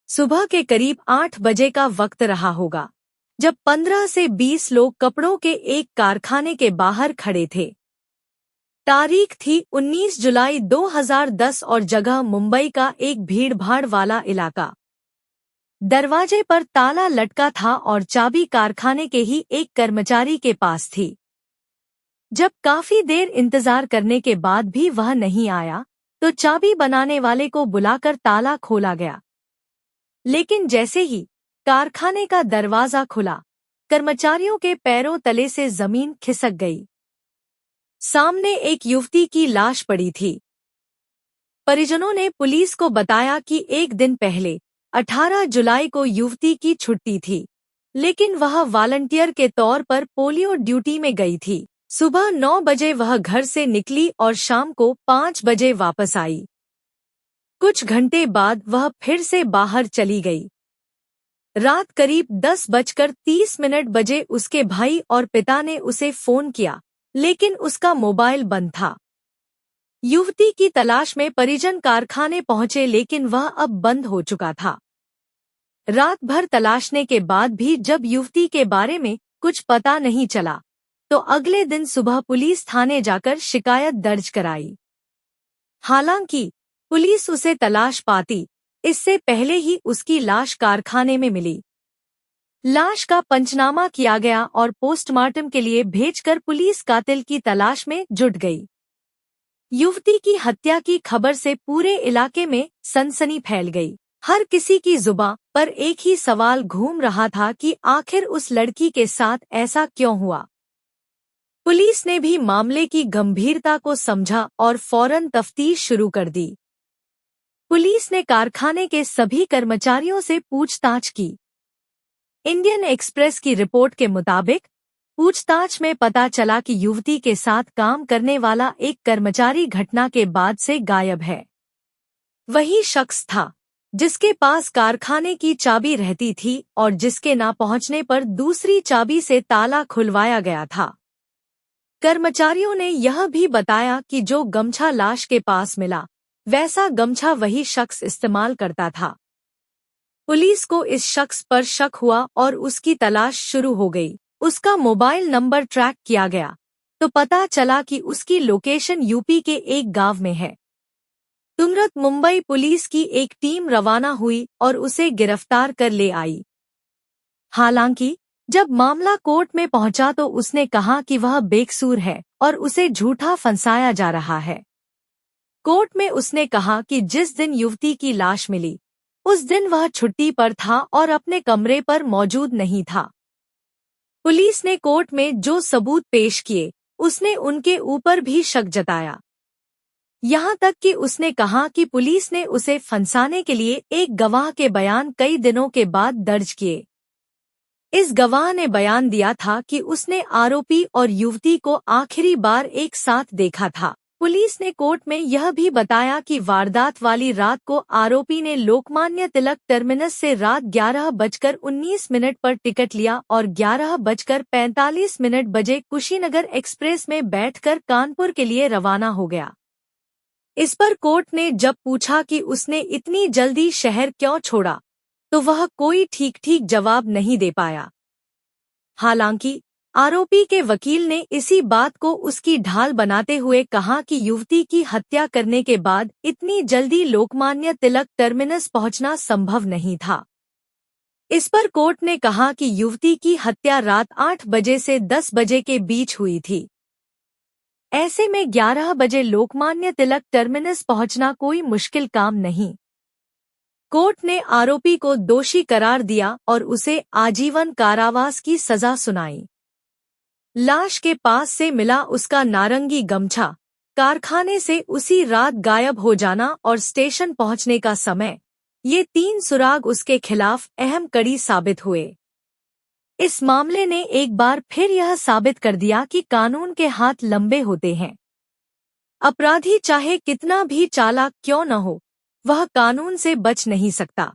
सुबह के करीब 8 बजे का वक्त रहा होगा, जब 15 से 20 लोग कपड़ों के एक कारखाने के बाहर खड़े थे। तारीख थी 19 जुलाई 2010 और जगह मुंबई का एक भीड़भाड़ वाला इलाका। दरवाजे पर ताला लटका था और चाबी कारखाने के ही एक कर्मचारी के पास थी। जब काफी देर इंतजार करने के बाद भी वह नहीं आया, तो चाबी बनाने वाले को बुलाकर ताला खोला गया। लेकिन जैसे ही कारखाने का दरवाजा खुला, कर्मचारियों के पैरों तले से जमीन खिसक गई। सामने एक युवती की लाश पड़ी थी। परिजनों ने पुलिस को बताया कि एक दिन पहले 18 जुलाई को युवती की छुट्टी थी, लेकिन वह वॉलंटियर के तौर पर पोलियो ड्यूटी में गई थी। सुबह 9 बजे वह घर से निकली और शाम को 5 बजे वापस आई। कुछ घंटे बाद वह फिर से बाहर चली गई। रात करीब 10:30 बजे उसके भाई और पिता ने उसे फोन किया, लेकिन उसका मोबाइल बंद था। युवती की तलाश में परिजन कारखाने पहुंचे, लेकिन वह अब बंद हो चुका था। रात भर तलाशने के बाद भी जब युवती के बारे में कुछ पता नहीं चला, तो अगले दिन सुबह पुलिस थाने जाकर शिकायत दर्ज कराई। हालांकि पुलिस उसे तलाश पाती, इससे पहले ही उसकी लाश कारखाने में मिली। लाश का पंचनामा किया गया और पोस्टमार्टम के लिए भेजकर पुलिस कातिल की तलाश में जुट गई। युवती की हत्या की खबर से पूरे इलाके में सनसनी फैल गई। हर किसी की जुबां पर एक ही सवाल घूम रहा था कि आखिर उस लड़की के साथ ऐसा क्यों हुआ। पुलिस ने भी मामले की गंभीरता को समझा और फौरन तफ्तीश शुरू कर दी। पुलिस ने कारखाने के सभी कर्मचारियों से पूछताछ की। इंडियन एक्सप्रेस की रिपोर्ट के मुताबिक पूछताछ में पता चला कि युवती के साथ काम करने वाला एक कर्मचारी घटना के बाद से गायब है। वही शख्स था जिसके पास कारखाने की चाबी रहती थी और जिसके ना पहुंचने पर दूसरी चाबी से ताला खुलवाया गया था। कर्मचारियों ने यह भी बताया कि जो गमछा लाश के पास मिला, वैसा गमछा वही शख्स इस्तेमाल करता था। पुलिस को इस शख्स पर शक हुआ और उसकी तलाश शुरू हो गई। उसका मोबाइल नंबर ट्रैक किया गया, तो पता चला कि उसकी लोकेशन यूपी के एक गांव में है। तुरंत मुंबई पुलिस की एक टीम रवाना हुई और उसे गिरफ्तार कर ले आई। हालांकि जब मामला कोर्ट में पहुंचा तो उसने कहा कि वह बेकसूर है और उसे झूठा फंसाया जा रहा है। कोर्ट में उसने कहा कि जिस दिन युवती की लाश मिली, उस दिन वह छुट्टी पर था और अपने कमरे पर मौजूद नहीं था। पुलिस ने कोर्ट में जो सबूत पेश किए, उसने उनके ऊपर भी शक जताया। यहाँ तक कि उसने कहा कि पुलिस ने उसे फंसाने के लिए एक गवाह के बयान कई दिनों के बाद दर्ज किए। इस गवाह ने बयान दिया था कि उसने आरोपी और युवती को आखिरी बार एक साथ देखा था। पुलिस ने कोर्ट में यह भी बताया कि वारदात वाली रात को आरोपी ने लोकमान्य तिलक टर्मिनस से रात 11:19 पर टिकट लिया और 11:45 बजे कुशीनगर एक्सप्रेस में बैठकर कानपुर के लिए रवाना हो गया। इस पर कोर्ट ने जब पूछा कि उसने इतनी जल्दी शहर क्यों छोड़ा, तो वह कोई ठीक जवाब नहीं दे पाया। हालांकि आरोपी के वकील ने इसी बात को उसकी ढाल बनाते हुए कहा कि युवती की हत्या करने के बाद इतनी जल्दी लोकमान्य तिलक टर्मिनस पहुंचना संभव नहीं था। इस पर कोर्ट ने कहा कि युवती की हत्या रात 8 बजे से 10 बजे के बीच हुई थी। ऐसे में 11 बजे लोकमान्य तिलक टर्मिनस पहुंचना कोई मुश्किल काम नहीं। कोर्ट ने आरोपी को दोषी करार दिया और उसे आजीवन कारावास की सजा सुनाई। लाश के पास से मिला उसका नारंगी गमछा, कारखाने से उसी रात गायब हो जाना और स्टेशन पहुंचने का समय, ये 3 सुराग उसके खिलाफ अहम कड़ी साबित हुए। इस मामले ने एक बार फिर यह साबित कर दिया कि कानून के हाथ लंबे होते हैं। अपराधी चाहे कितना भी चालाक क्यों न हो, वह कानून से बच नहीं सकता।